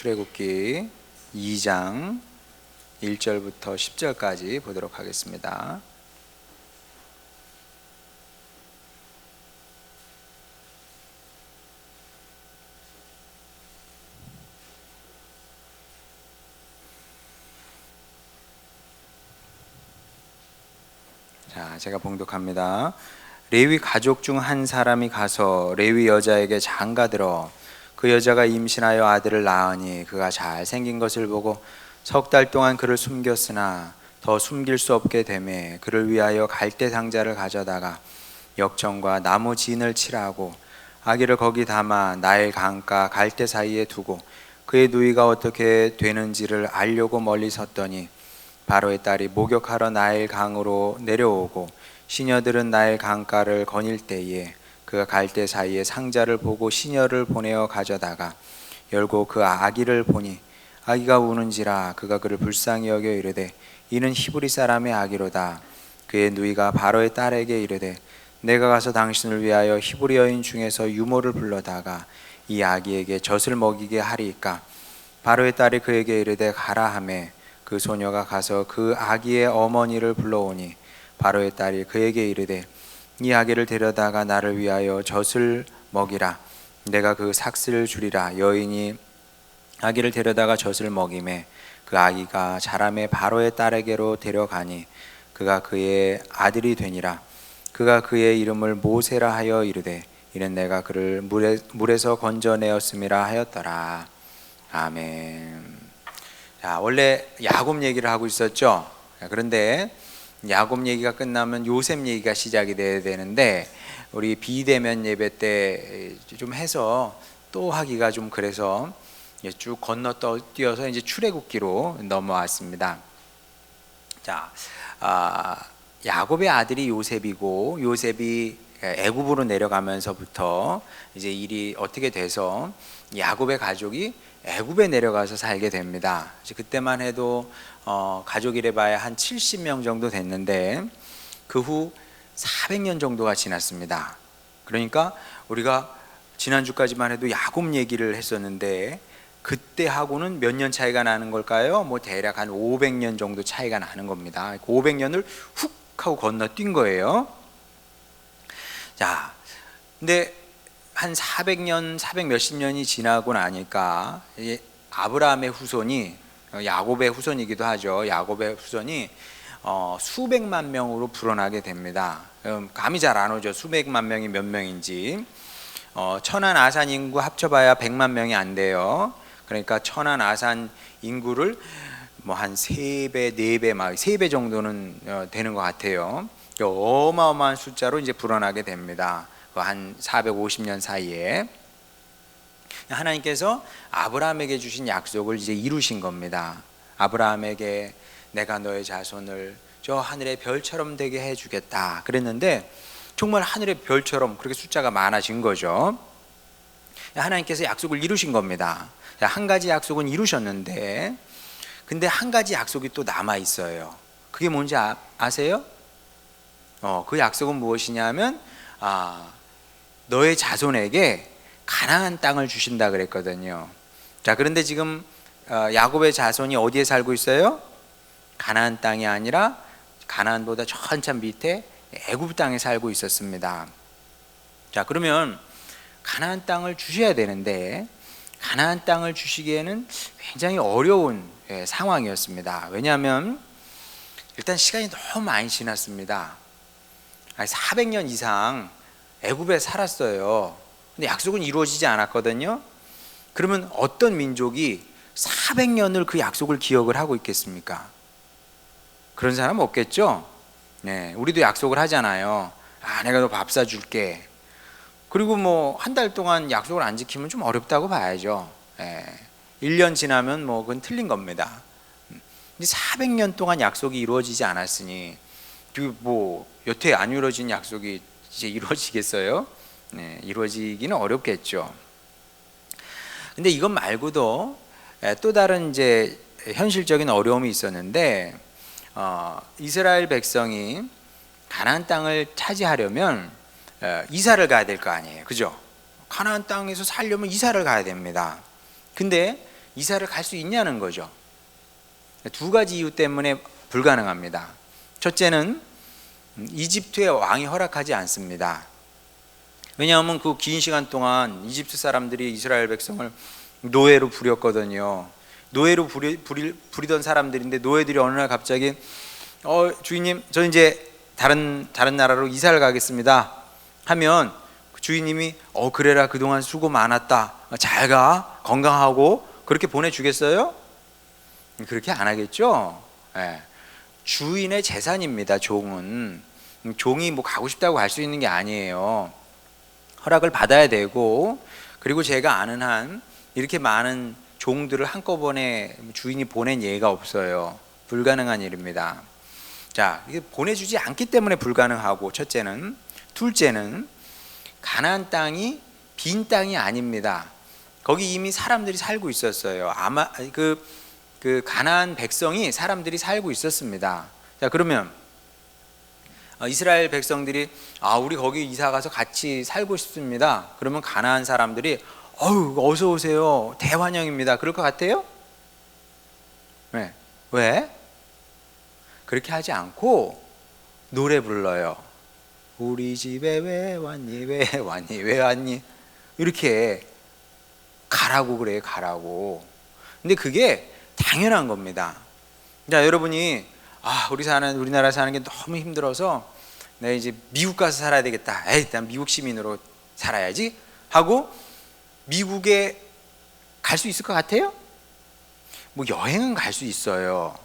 출애굽기 2장 1절부터 10절까지 보도록 하겠습니다. 자, 제가 봉독합니다. 레위 가족 중 한 사람이 가서 레위 여자에게 장가들어 그 여자가 임신하여 아들을 낳으니 그가 잘 생긴 것을 보고 석 달 동안 그를 숨겼으나 더 숨길 수 없게 되매 그를 위하여 갈대 상자를 가져다가 역청과 나무 진을 칠하고 아기를 거기 담아 나일 강가 갈대 사이에 두고 그의 누이가 어떻게 되는지를 알려고 멀리 섰더니 바로의 딸이 목욕하러 나일 강으로 내려오고 시녀들은 나일 강가를 거닐 때에 그가 갈대 사이에 상자를 보고 시녀를 보내어 가져다가 열고 그 아기를 보니 아기가 우는지라 그가 그를 불쌍히 여겨 이르되 이는 히브리 사람의 아기로다. 그의 누이가 바로의 딸에게 이르되 내가 가서 당신을 위하여 히브리 여인 중에서 유모를 불러다가 이 아기에게 젖을 먹이게 하리이까. 바로의 딸이 그에게 이르되 가라 하매 그 소녀가 가서 그 아기의 어머니를 불러오니 바로의 딸이 그에게 이르되 이 아기를 데려다가 나를 위하여 젖을 먹이라. 내가 그 삭슬을 주리라. 여인이 아기를 데려다가 젖을 먹이매 그 아기가 자라매 바로의 딸에게로 데려가니 그가 그의 아들이 되니라. 그가 그의 이름을 모세라 하여 이르되 이는 내가 그를 물에서 건져내었음이라 하였더라. 아멘. 자, 원래 야곱 얘기를 하고 있었죠. 그런데 야곱 얘기가 끝나면 요셉 얘기가 시작이 돼야 되는데 우리 비대면 예배 때 좀 해서 또 하기가 좀 그래서 쭉 건너뛰어서 이제 출애굽기로 넘어왔습니다. 자, 야곱의 아들이 요셉이고 요셉이 애굽으로 내려가면서부터 이제 일이 어떻게 돼서 야곱의 가족이 애굽에 내려가서 살게 됩니다. 그때만 해도 가족이래 봐야 한 70명 정도 됐는데 그 후 400년 정도가 지났습니다. 그러니까 우리가 지난주까지만 해도 야곱 얘기를 했었는데 그때하고는 몇 년 차이가 나는 걸까요? 뭐 대략 한 500년 정도 차이가 나는 겁니다. 500년을 훅 하고 건너뛴 거예요. 자, 근데 한 400년, 400 몇십 년이 지나고 나니까 아브라함의 후손이 야곱의 후손이기도 하죠. 야곱의 후손이 수백만 명으로 불어나게 됩니다. 감이 잘 안 오죠. 수백만 명이 몇 명인지. 천안 아산 인구 합쳐봐야 100만 명이 안 돼요. 그러니까 천안 아산 인구를 뭐 한 3배, 4배, 막 3배 정도는 되는 것 같아요. 어마어마한 숫자로 이제 불어나게 됩니다. 한 450년 사이에 하나님께서 아브라함에게 주신 약속을 이제 이루신 겁니다. 아브라함에게 내가 너의 자손을 저 하늘의 별처럼 되게 해주겠다 그랬는데 정말 하늘의 별처럼 그렇게 숫자가 많아진 거죠. 하나님께서 약속을 이루신 겁니다. 한 가지 약속은 이루셨는데 근데 한 가지 약속이 또 남아 있어요. 그게 뭔지 아세요? 그 약속은 무엇이냐면 너의 자손에게 가나안 땅을 주신다 그랬거든요. 자, 그런데 지금 야곱의 자손이 어디에 살고 있어요? 가나안 땅이 아니라 가나안보다 저 한참 밑에 애굽 땅에 살고 있었습니다. 자, 그러면 가나안 땅을 주셔야 되는데 가나안 땅을 주시기에는 굉장히 어려운 상황이었습니다. 왜냐하면 일단 시간이 너무 많이 지났습니다. 400년 이상 애굽에 살았어요. 근데 약속은 이루어지지 않았거든요. 그러면 어떤 민족이 400년을 그 약속을 기억을 하고 있겠습니까? 그런 사람 없겠죠? 네, 우리도 약속을 하잖아요. 내가 너 밥 사줄게. 그리고 뭐 한 달 동안 약속을 안 지키면 좀 어렵다고 봐야죠. 1년 지나면 뭐 그건 틀린 겁니다. 근데 400년 동안 약속이 이루어지지 않았으니 뭐 여태 안 이루어진 약속이 이제 이루어지겠어요? 네, 이루어지기는 어렵겠죠. 근데 이것 말고도 또 다른 이제 현실적인 어려움이 있었는데 이스라엘 백성이 가나안 땅을 차지하려면 이사를 가야 될 거 아니에요, 그죠? 가나안 땅에서 살려면 이사를 가야 됩니다. 근데 이스라엘을 갈 수 있냐는 거죠. 두 가지 이유 때문에 불가능합니다. 첫째는 이집트의 왕이 허락하지 않습니다. 왜냐하면 그 긴 시간 동안 이집트 사람들이 이스라엘 백성을 노예로 부렸거든요. 노예로 부리던 사람들인데 노예들이 어느 날 갑자기 주인님 저 이제 다른 나라로 이사를 가겠습니다 하면 그 주인님이 그래라 그동안 수고 많았다 잘 가 건강하고 그렇게 보내주겠어요? 그렇게 안 하겠죠. 네. 주인의 재산입니다. 종이 뭐 가고 싶다고 갈 수 있는 게 아니에요. 허락을 받아야 되고, 그리고 제가 아는 한 이렇게 많은 종들을 한꺼번에 주인이 보낸 예가 없어요. 불가능한 일입니다. 자, 이게 보내주지 않기 때문에 불가능하고, 첫째는. 둘째는 가나안 땅이 빈 땅이 아닙니다. 거기 이미 사람들이 살고 있었어요. 아마 그 가나안 백성이 사람들이 살고 있었습니다. 자, 그러면 이스라엘 백성들이 우리 거기 이사 가서 같이 살고 싶습니다. 그러면 가나안 사람들이 어서 오세요. 대환영입니다. 그럴 것 같아요? 네. 왜? 그렇게 하지 않고 노래 불러요. 우리 집에 왜 왔니? 왜 왔니? 왜 왔니? 이렇게 가라고 그래요. 가라고. 근데 그게 당연한 겁니다. 자, 여러분이 우리나라 사는 게 너무 힘들어서 내가 이제 미국 가서 살아야 되겠다. 난 미국 시민으로 살아야지 하고 미국에 갈 수 있을 것 같아요? 뭐 여행은 갈 수 있어요.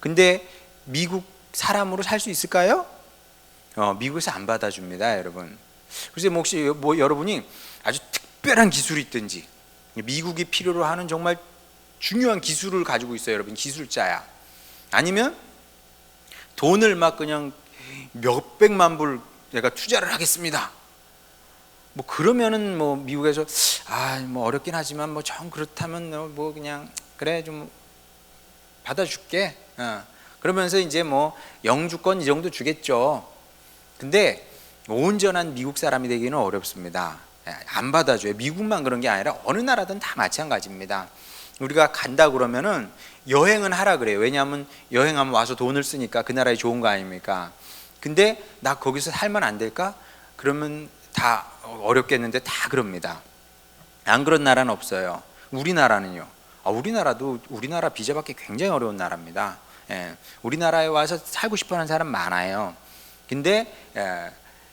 근데 미국 사람으로 살 수 있을까요? 미국에서 안 받아줍니다, 여러분. 그래서 혹시 여러분이 아주 특별한 기술이 있든지 미국이 필요로 하는 정말 중요한 기술을 가지고 있어요, 여러분. 기술자야. 아니면 돈을 막 그냥 몇백만 불 내가 투자를 하겠습니다. 뭐 그러면은 뭐 미국에서 뭐 어렵긴 하지만 뭐 좀 그렇다면 뭐 그냥 그래 좀 받아줄게. 그러면서 이제 뭐 영주권 이 정도 주겠죠. 근데 온전한 미국 사람이 되기는 어렵습니다. 안 받아줘요. 미국만 그런 게 아니라 어느 나라든 다 마찬가지입니다. 우리가 간다 그러면은 여행은 하라 그래요. 왜냐하면 여행하면 와서 돈을 쓰니까 그 나라에 좋은 거 아닙니까? 근데 나 거기서 살면 안 될까? 그러면 다 어렵겠는데 다 그럽니다. 안 그런 나라는 없어요. 우리나라는요. 우리나라 비자 받기 굉장히 어려운 나라입니다. 우리나라에 와서 살고 싶어하는 사람 많아요. 근데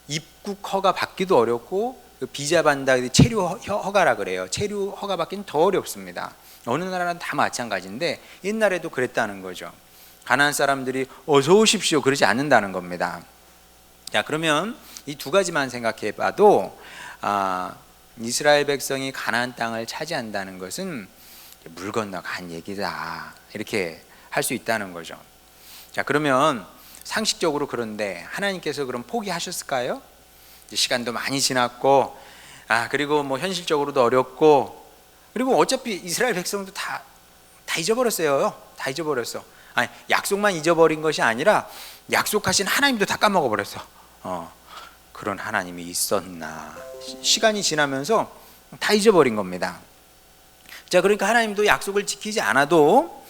입국 허가 받기도 어렵고 비자 받는다 체류 허가라 그래요. 체류 허가 받기는 더 어렵습니다. 어느 나라는 다 마찬가지인데 옛날에도 그랬다는 거죠. 가나안 사람들이 어서 오십시오 그러지 않는다는 겁니다. 자, 그러면 이 두 가지만 생각해 봐도 이스라엘 백성이 가나안 땅을 차지한다는 것은 물 건너 간 얘기다 이렇게 할 수 있다는 거죠. 자, 그러면 상식적으로 그런데 하나님께서 그럼 포기하셨을까요? 시간도 많이 지났고 그리고 뭐 현실적으로도 어렵고 그리고 어차피 이스라엘 백성도 다 잊어버렸어요. 다 잊어버렸어. 약속만 잊어버린 것이 아니라 약속하신 하나님도 다 까먹어버렸어. 그런 하나님이 있었나. 시간이 지나면서 다 잊어버린 겁니다. 자, 그러니까 하나님도 약속을 지키지 않아도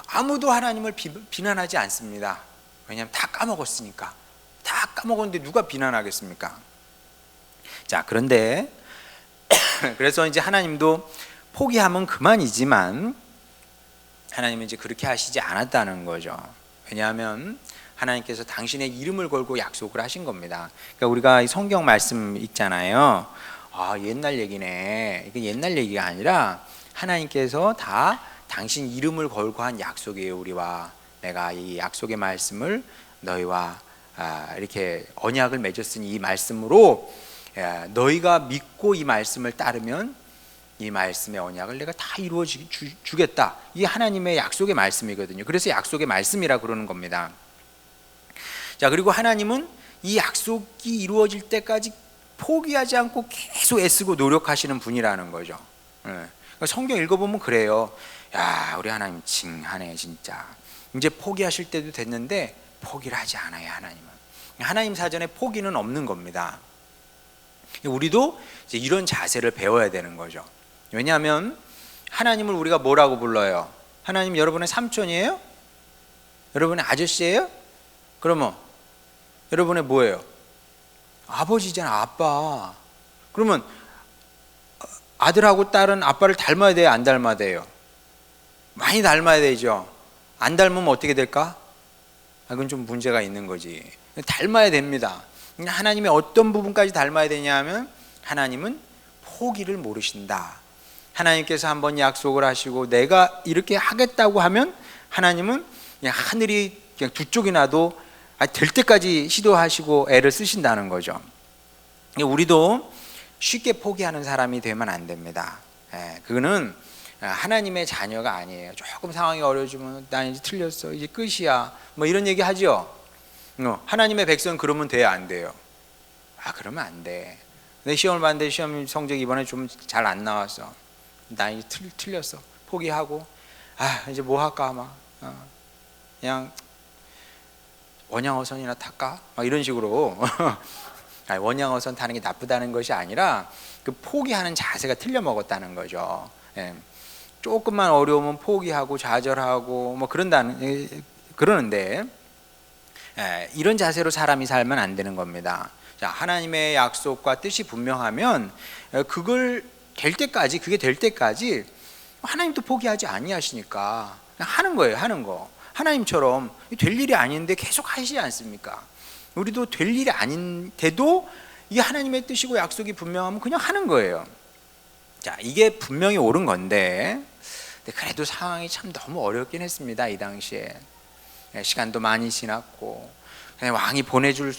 아무도 하나님을 비난하지 않습니다. 왜냐하면 다 까먹었으니까. 다 까먹었는데 누가 비난하겠습니까? 자, 그런데 그래서 이제 하나님도 포기하면 그만이지만 하나님은 이제 그렇게 하시지 않았다는 거죠. 왜냐하면 하나님께서 당신의 이름을 걸고 약속을 하신 겁니다. 그러니까 우리가 이 성경 말씀 읽잖아요. 옛날 얘기네. 이게 옛날 얘기가 아니라 하나님께서 다 당신 이름을 걸고 한 약속이에요. 우리와 내가 이 약속의 말씀을 너희와 이렇게 언약을 맺었으니 이 말씀으로 너희가 믿고 이 말씀을 따르면 이 말씀의 언약을 내가 다 이루어 주겠다. 이 하나님의 약속의 말씀이거든요. 그래서 약속의 말씀이라 그러는 겁니다. 자, 그리고 하나님은 이 약속이 이루어질 때까지 포기하지 않고 계속 애쓰고 노력하시는 분이라는 거죠. 성경 읽어보면 그래요. 야, 우리 하나님 징하네 진짜. 이제 포기하실 때도 됐는데 포기를 하지 않아요. 하나님 사전에 포기는 없는 겁니다. 우리도 이제 이런 자세를 배워야 되는 거죠. 왜냐하면 하나님을 우리가 뭐라고 불러요? 하나님 여러분의 삼촌이에요? 여러분의 아저씨예요? 그러면 여러분의 뭐예요? 아버지잖아, 아빠. 그러면 아들하고 딸은 아빠를 닮아야 돼요, 안 닮아야 돼요? 많이 닮아야 되죠. 안 닮으면 어떻게 될까? 그건 좀 문제가 있는 거지. 닮아야 됩니다. 하나님의 어떤 부분까지 닮아야 되냐 하면 하나님은 포기를 모르신다. 하나님께서 한번 약속을 하시고 내가 이렇게 하겠다고 하면 하나님은 그냥 하늘이 그냥 두 쪽이 나도 될 때까지 시도하시고 애를 쓰신다는 거죠. 우리도 쉽게 포기하는 사람이 되면 안 됩니다. 그거는 하나님의 자녀가 아니에요. 조금 상황이 어려워지면 나 이제 틀렸어, 이제 끝이야, 뭐 이런 얘기 하죠. 하나님의 백성 그러면 돼야 안 돼요? 그러면 안 돼. 내 시험을 봤는데 시험 성적 이번에 좀 잘 안 나왔어. 나 이제 틀렸어. 포기하고 이제 뭐 할까 막 그냥 원양어선이나 탈까? 막 이런 식으로. 원양어선 타는 게 나쁘다는 것이 아니라 그 포기하는 자세가 틀려 먹었다는 거죠. 조금만 어려우면 포기하고 좌절하고 뭐 그러는데 이런 자세로 사람이 살면 안 되는 겁니다. 자, 하나님의 약속과 뜻이 분명하면 그게 될 때까지 하나님도 포기하지 아니하시니까 그냥 하는 거예요, 하는 거. 하나님처럼 될 일이 아닌데 계속 하시지 않습니까? 우리도 될 일이 아닌데도 이게 하나님의 뜻이고 약속이 분명하면 그냥 하는 거예요. 자, 이게 분명히 옳은 건데 그래도 상황이 참 너무 어렵긴 했습니다. 이 당시에 시간도 많이 지났고 그냥 왕이 보내줄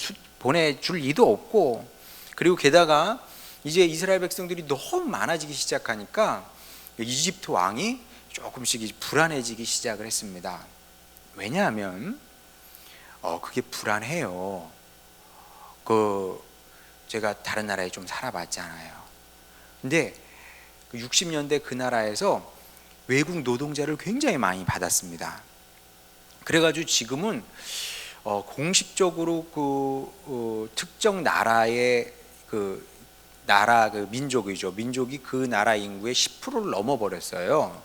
이도 없고, 그리고 게다가 이제 이스라엘 백성들이 너무 많아지기 시작하니까 이집트 왕이 조금씩 불안해지기 시작을 했습니다. 왜냐하면 그게 불안해요. 제가 다른 나라에 좀 살아봤잖아요. 근데 60년대 그 나라에서 외국 노동자를 굉장히 많이 받았습니다. 그래가지고 지금은 공식적으로 특정 나라의 민족이 그 나라 인구의 10%를 넘어버렸어요.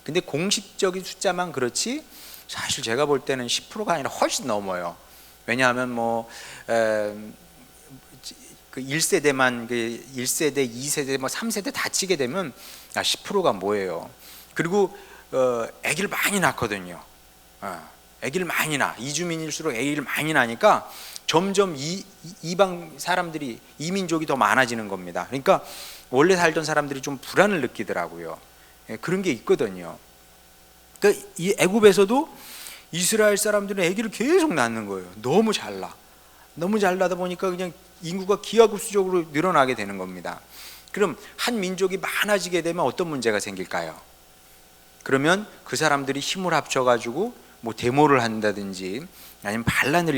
근데 공식적인 숫자만 그렇지 사실 제가 볼 때는 10%가 아니라 훨씬 넘어요. 왜냐하면 1세대만 1세대, 2세대, 3세대 다 치게 되면 10%가 뭐예요? 그리고 아기를 많이 낳거든요. 아기를 많이 낳아. 이주민일수록 아기를 많이 낳으니까 점점 이방 사람들이, 이민족이 더 많아지는 겁니다. 그러니까 원래 살던 사람들이 좀 불안을 느끼더라고요. 그런 게 있거든요. 그러니까 이 애굽에서도 이스라엘 사람들은 아기를 계속 낳는 거예요. 너무 잘 나다 보니까 그냥 인구가 기하급수적으로 늘어나게 되는 겁니다. 그럼 한 민족이 많아지게 되면 어떤 문제가 생길까요? 그러면 그 사람들이 힘을 합쳐가지고 뭐 데모를 한다든지 아니면 반란을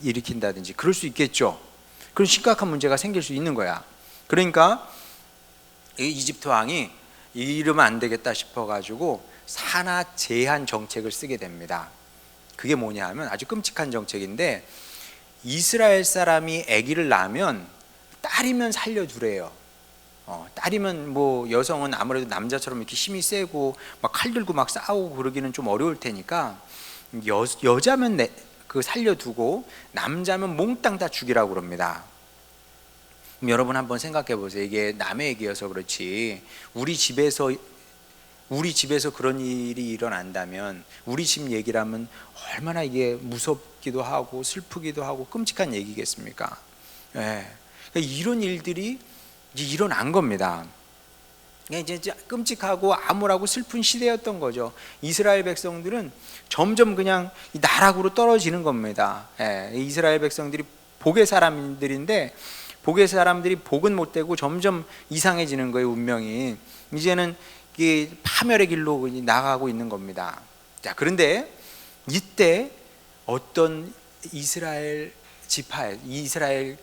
일으킨다든지 그럴 수 있겠죠. 그런 심각한 문제가 생길 수 있는 거야. 그러니까 이집트 왕이 이러면 안 되겠다 싶어가지고 산하 제한 정책을 쓰게 됩니다. 그게 뭐냐 하면 아주 끔찍한 정책인데, 이스라엘 사람이 아기를 낳으면 딸이면 살려두래요. 딸이면 뭐 여성은 아무래도 남자처럼 이렇게 힘이 세고 막 칼 들고 막 싸우고 그러기는 좀 어려울 테니까 여자면 살려두고 남자면 몽땅 다 죽이라고 그럽니다. 그럼 여러분 한번 생각해 보세요. 이게 남의 얘기여서 그렇지 우리 집에서 그런 일이 일어난다면, 우리 집 얘기라면 얼마나 이게 무섭기도 하고 슬프기도 하고 끔찍한 얘기겠습니까? 그러니까 이런 일들이 이제 일어난 겁니다. 이제 끔찍하고 암울하고 슬픈 시대였던 거죠. 이스라엘 백성들은 점점 그냥 나락으로 떨어지는 겁니다. 이스라엘 백성들이 복의 사람들인데 복의 사람들이 복은 못 되고 점점 이상해지는 거예요. 운명이 이제는 파멸의 길로 나가고 있는 겁니다. 자, 그런데 이때 어떤 이스라엘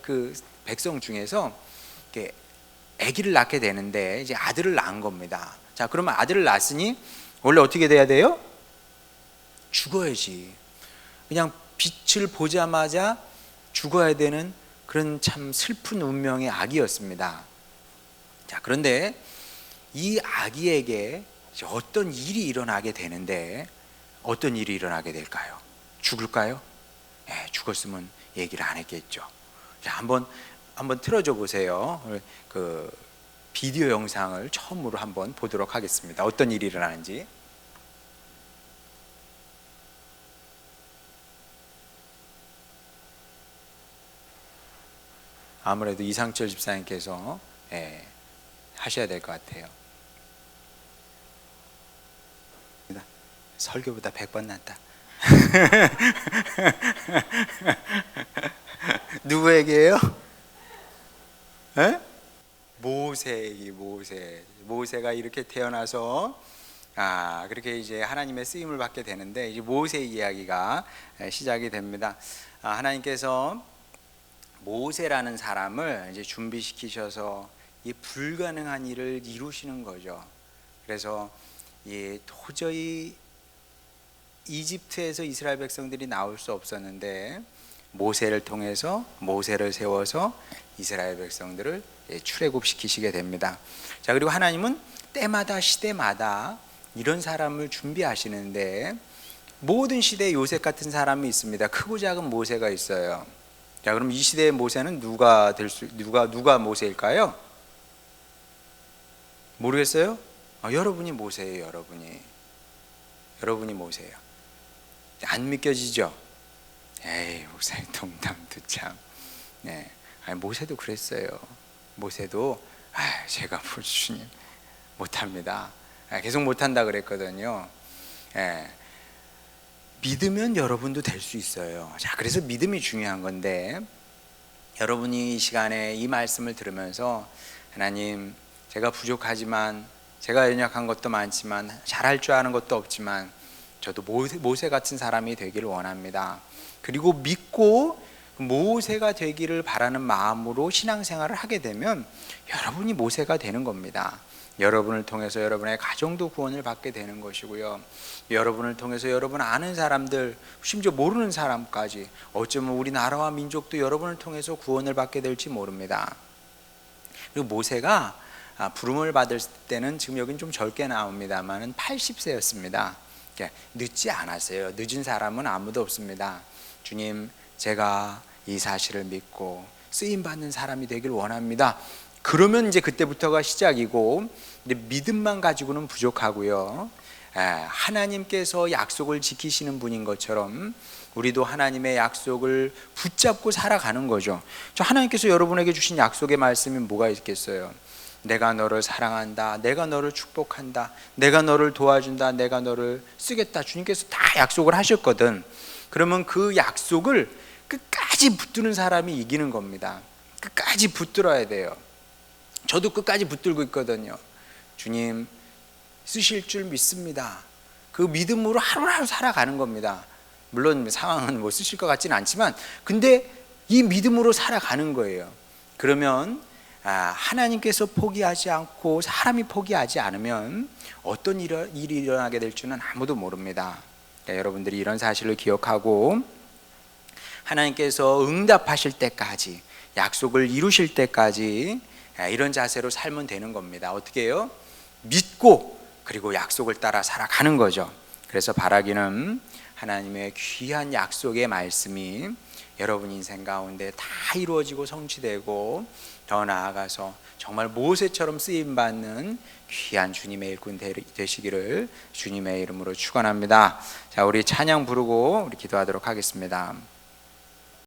그 백성 중에서 아기를 낳게 되는데 이제 아들을 낳은 겁니다. 자, 그러면 아들을 낳았으니 원래 어떻게 돼야 돼요? 죽어야지. 그냥 빛을 보자마자 죽어야 되는 그런 참 슬픈 운명의 아기였습니다. 자, 그런데 이 아기에게 이제 어떤 일이 일어나게 되는데 어떤 일이 일어나게 될까요? 죽을까요? 예, 죽었으면 얘기를 안 했겠죠. 자, 한번 틀어줘 보세요. 그 비디오 영상을 처음으로 한번 보도록 하겠습니다. 어떤 일이 일어나는지. 아무래도 이상철 집사님께서 하셔야 될 것 같아요. 설교보다 100번 낫다. 누구에게요? 에? 모세가 이렇게 태어나서 그렇게 이제 하나님의 쓰임을 받게 되는데, 이제 모세 이야기가 시작이 됩니다. 하나님께서 모세라는 사람을 이제 준비시키셔서 이 불가능한 일을 이루시는 거죠. 그래서 도저히 이집트에서 이스라엘 백성들이 나올 수 없었는데 모세를 통해서, 모세를 세워서 이스라엘 백성들을 출애굽시키시게 됩니다. 자, 그리고 하나님은 때마다 시대마다 이런 사람을 준비하시는데, 모든 시대에 요셉 같은 사람이 있습니다. 크고 작은 모세가 있어요. 자, 그럼 이 시대의 모세는 누가 모세일까요? 모르겠어요? 여러분이 모세예요. 여러분이 모세예요. 안 믿겨지죠? 에이, 목사님 농담도 참. 네, 모세도 그랬어요. 모세도 제가 주님 못합니다. 계속 못한다 그랬거든요. 믿으면 여러분도 될 수 있어요. 자, 그래서 믿음이 중요한 건데, 여러분이 이 시간에 이 말씀을 들으면서 하나님, 제가 부족하지만, 제가 연약한 것도 많지만, 잘할 줄 아는 것도 없지만 저도 모세 같은 사람이 되기를 원합니다. 그리고 믿고 모세가 되기를 바라는 마음으로 신앙생활을 하게 되면 여러분이 모세가 되는 겁니다. 여러분을 통해서 여러분의 가정도 구원을 받게 되는 것이고요, 여러분을 통해서 여러분 아는 사람들, 심지어 모르는 사람까지, 어쩌면 우리 나라와 민족도 여러분을 통해서 구원을 받게 될지 모릅니다. 그리고 모세가 부름을 받을 때는, 지금 여기는 좀 적게 나옵니다만 80세였습니다. 늦지 않았어요. 늦은 사람은 아무도 없습니다. 주님, 제가 이 사실을 믿고 쓰임받는 사람이 되길 원합니다. 그러면 이제 그때부터가 시작이고, 근데 믿음만 가지고는 부족하고요, 하나님께서 약속을 지키시는 분인 것처럼 우리도 하나님의 약속을 붙잡고 살아가는 거죠. 하나님께서 여러분에게 주신 약속의 말씀이 뭐가 있겠어요? 내가 너를 사랑한다, 내가 너를 축복한다, 내가 너를 도와준다, 내가 너를 쓰겠다. 주님께서 다 약속을 하셨거든. 그러면 그 약속을 끝까지 붙드는 사람이 이기는 겁니다. 끝까지 붙들어야 돼요. 저도 끝까지 붙들고 있거든요. 주님 쓰실 줄 믿습니다. 그 믿음으로 하루하루 살아가는 겁니다. 물론 상황은 쓰실 것 같지는 않지만, 근데 이 믿음으로 살아가는 거예요. 그러면 하나님께서 포기하지 않고 사람이 포기하지 않으면 어떤 일이 일어나게 될 줄은 아무도 모릅니다. 그러니까 여러분들이 이런 사실을 기억하고 하나님께서 응답하실 때까지, 약속을 이루실 때까지 이런 자세로 살면 되는 겁니다. 어떻게 해요? 믿고 그리고 약속을 따라 살아가는 거죠. 그래서 바라기는 하나님의 귀한 약속의 말씀이 여러분 인생 가운데 다 이루어지고 성취되고, 더 나아가서 정말 모세처럼 쓰임받는 귀한 주님의 일꾼 되시기를 주님의 이름으로 축원합니다. 자, 우리 찬양 부르고 우리 기도하도록 하겠습니다.